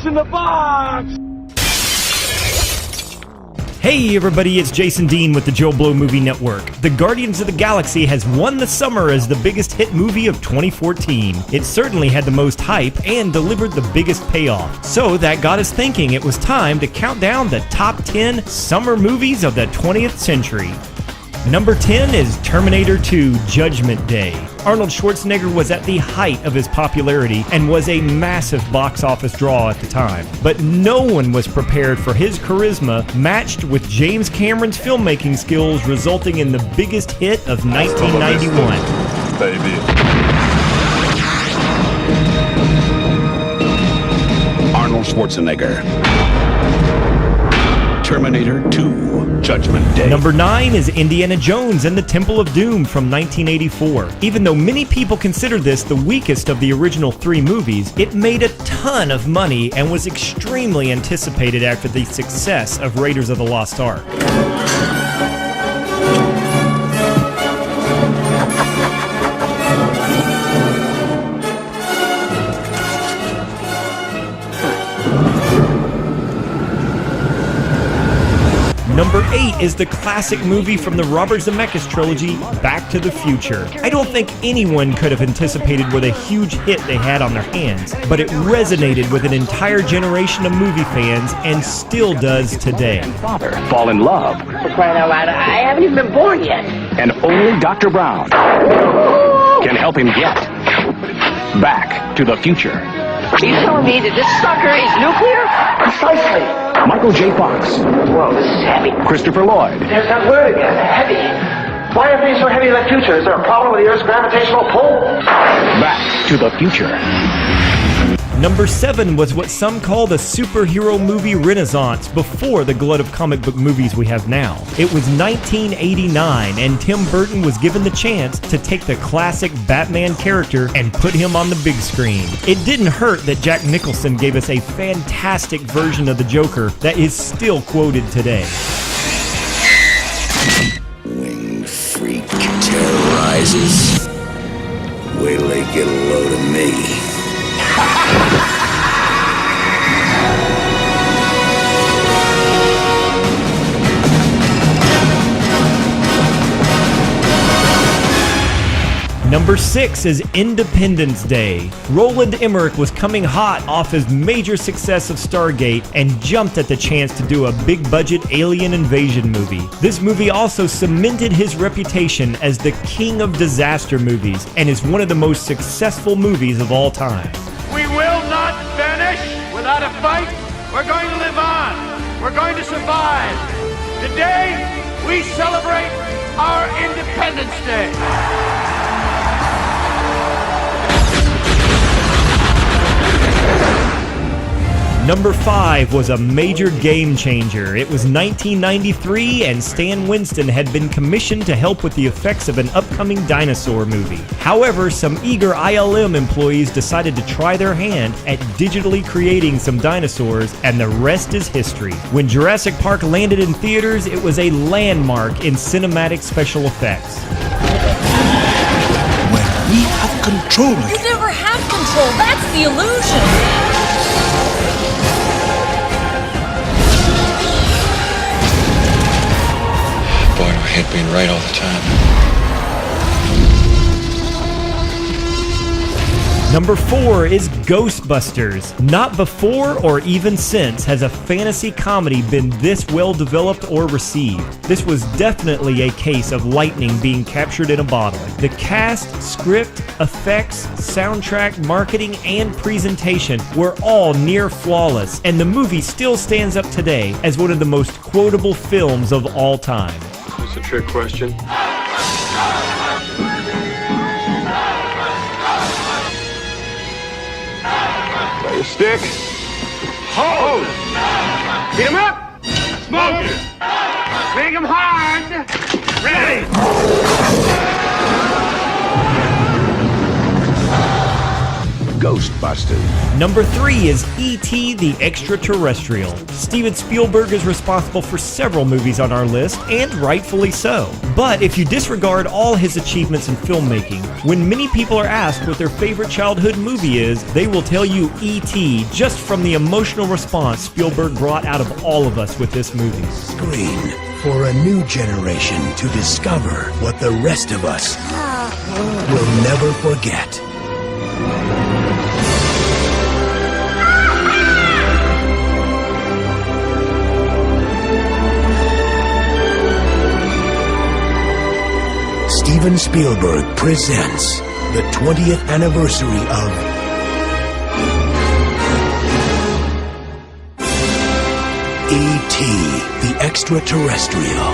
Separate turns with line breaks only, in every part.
What's in the box?
Hey everybody, it's Jason Dean with the Joe Blow Movie Network. The Guardians of the Galaxy has won the summer as the biggest hit movie of 2014. It certainly had the most hype and delivered the biggest payoff. So that got us thinking it was time to count down the top 10 summer movies of the 20th century. Number 10 is Terminator 2: Judgment Day. Arnold Schwarzenegger was at the height of his popularity and was a massive box office draw at the time. But no one was prepared for his charisma, matched with James Cameron's filmmaking skills, resulting in the biggest hit of 1991.
Baby.
Arnold Schwarzenegger. Terminator 2: Judgment Day.
Number 9 is Indiana Jones and the Temple of Doom from 1984. Even though many people consider this the weakest of the original 3 movies, it made a ton of money and was extremely anticipated after the success of Raiders of the Lost Ark. Number 8 is the classic movie from the Robert Zemeckis trilogy, Back to the Future. I don't think anyone could have anticipated what a huge hit they had on their hands, but it resonated with an entire generation of movie fans and still does today.
Father fall in love.
For crying out loud, I haven't even been born yet.
And only Dr. Brown can help him get Back to the Future.
Are you telling me that this sucker is nuclear? Precisely.
Michael J. Fox.
Whoa, this is heavy.
Christopher Lloyd.
There's that word again, heavy. Why are things so heavy in the future? Is there a problem with the Earth's gravitational pull?
Back to the Future.
Number 7 was what some call the superhero movie renaissance before the glut of comic book movies we have now. It was 1989 and Tim Burton was given the chance to take the classic Batman character and put him on the big screen. It didn't hurt that Jack Nicholson gave us a fantastic version of the Joker that is still quoted today.
Winged freak terrorizes. Wait till they get a load of me.
Number 6 is Independence Day. Roland Emmerich was coming hot off his major success of Stargate and jumped at the chance to do a big-budget alien invasion movie. This movie also cemented his reputation as the king of disaster movies and is one of the most successful movies of all time.
We will not vanish without a fight. We're going to live on. We're going to survive. Today, we celebrate our Independence Day.
Number 5 was a major game changer. It was 1993 and Stan Winston had been commissioned to help with the effects of an upcoming dinosaur movie. However, some eager ILM employees decided to try their hand at digitally creating some dinosaurs, and the rest is history. When Jurassic Park landed in theaters, it was a landmark in cinematic special effects.
When we have control again.
You never have control. That's the illusion.
Boy, do I hate being right all the time.
Number 4 is Ghostbusters. Not before or even since has a fantasy comedy been this well developed or received. This was definitely a case of lightning being captured in a bottle. The cast, script, effects, soundtrack, marketing, and presentation were all near flawless, and the movie still stands up today as one of the most quotable films of all time.
That's a trick question. Got your stick. Hold! Beat him up! Smoke it! Make him hard! Ready!
Ghostbusters.
Number 3 is E.T. the Extra-Terrestrial. Steven Spielberg is responsible for several movies on our list, and rightfully so. But if you disregard all his achievements in filmmaking, when many people are asked what their favorite childhood movie is, they will tell you E.T. just from the emotional response Spielberg brought out of all of us with this movie.
Screen for a new generation to discover what the rest of us will never forget. Steven Spielberg presents the 20th anniversary of E.T. the Extra-Terrestrial.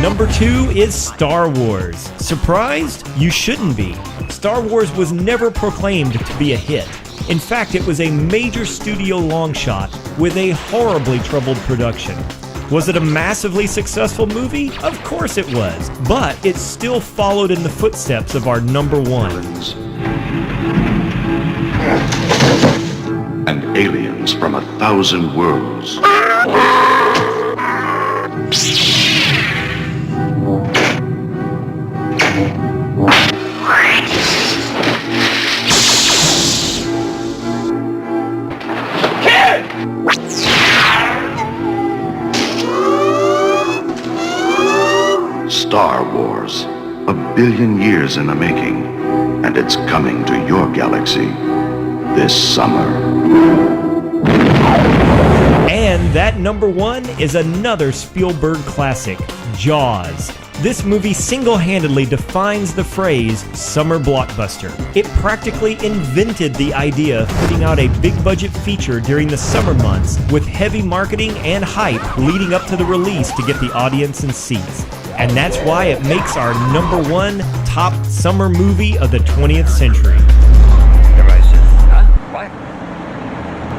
Number 2 is Star Wars. Surprised? You shouldn't be. Star Wars was never proclaimed to be a hit. In fact, it was a major studio long shot with a horribly troubled production. Was it a massively successful movie? Of course it was, but it still followed in the footsteps of our number 1.
And aliens from 1,000 worlds. Star Wars, 1 billion years in the making, and it's coming to your galaxy this summer.
And that number 1 is another Spielberg classic, Jaws. This movie single-handedly defines the phrase summer blockbuster. It practically invented the idea of putting out a big-budget feature during the summer months with heavy marketing and hype leading up to the release to get the audience in seats. And that's why it makes our number 1 top summer movie of the 20th century.
Everybody says, huh? What?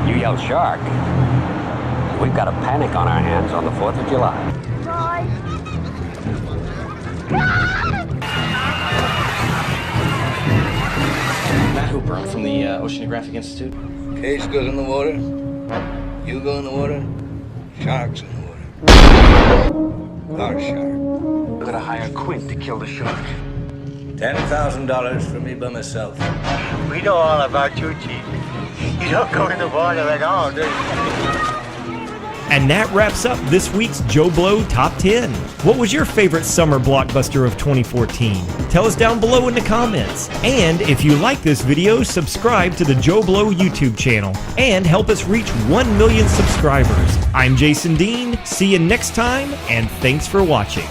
You yelled shark. We've got a panic on our hands on the 4th of July.
Matt Hooper, I'm from the Oceanographic Institute.
Case goes in the water. You go in the water. Sharks in the water. Our shark.
We're gonna hire Quint to kill the shark.
$10,000 for me by myself.
We know all about you, Chief. You don't go in the water at all, do you?
And that wraps up this week's Joe Blow Top 10. What was your favorite summer blockbuster of 2014? Tell us down below in the comments. And if you like this video, subscribe to the Joe Blow YouTube channel and help us reach 1 million subscribers. I'm Jason Dean. See you next time, and thanks for watching.